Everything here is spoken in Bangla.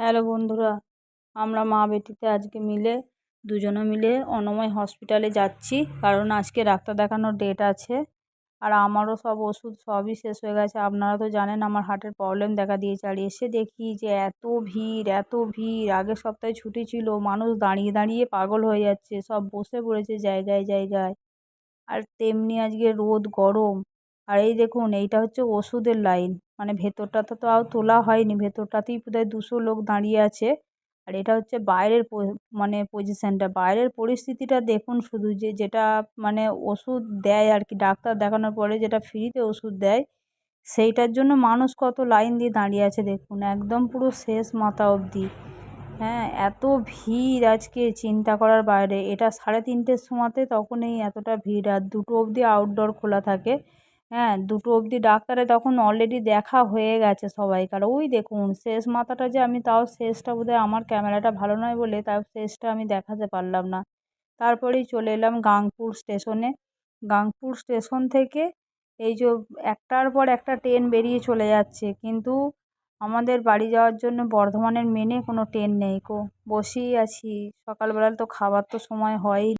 হ্যালো বন্ধুরা, আমরা মা বেটিতে আজকে দুজনে মিলে অনাময় হসপিটালে যাচ্ছি, কারণ আজকে ডাক্তার দেখানোর ডেট আছে। আর আমারও সব ওষুধ সবই শেষ হয়ে গেছে। আপনারা তো জানেন আমার হার্টের প্রবলেম দেখা দিয়েছে। আর এসে দেখি যে এত ভিড়। আগের সপ্তাহে ছুটি ছিল, মানুষ দাঁড়িয়ে দাঁড়িয়ে পাগল হয়ে যাচ্ছে, সব বসে পড়েছে জায়গায় জায়গায়। আর তেমনি আজকে রোদ গরম। আর এই দেখুন, এইটা হচ্ছে ওষুধের লাইন, মানে ভেতরটাতে তো আর তোলা হয়নি, ভেতরটাতেই বোধহয় 200 লোক দাঁড়িয়ে আছে। আর এটা হচ্ছে বাইরের মানে পজিশনটা, বাইরের পরিস্থিতিটা দেখুন শুধু, যেটা মানে ওষুধ দেয় আর কি, ডাক্তার দেখানোর পরে যেটা ফ্রিতে ওষুধ দেয়, সেইটার জন্য মানুষ কত লাইন দিয়ে দাঁড়িয়ে আছে দেখুন, একদম পুরো শেষ মাথা অবধি। হ্যাঁ, এত ভিড় আজকে চিন্তা করার বাইরে। এটা 3:30-টের সময়তে, তখন এই এতটা ভিড়। আর 2টো অবধি আউটডোর খোলা থাকে। হ্যাঁ, 2টো অবধি ডাক্তারে তখন অলরেডি দেখা হয়ে গেছে সবাইকার। ওই দেখুন শেষ মাথাটা, যে আমি তাও শেষটা বোধহয় আমার ক্যামেরাটা ভালো নয় বলে তাও শেষটা আমি দেখাতে পারলাম না। তারপরেই চলে এলাম গাংপুর স্টেশনে। গাংপুর স্টেশন থেকে এই যে একটার পর একটা ট্রেন বেরিয়ে চলে যাচ্ছে, কিন্তু আমাদের বাড়ি যাওয়ার জন্য বর্ধমানের মেনে কোনো ট্রেন নেই গো। বসেই আছি, সকালবেলা তো খাবার তো সময় হয়ই।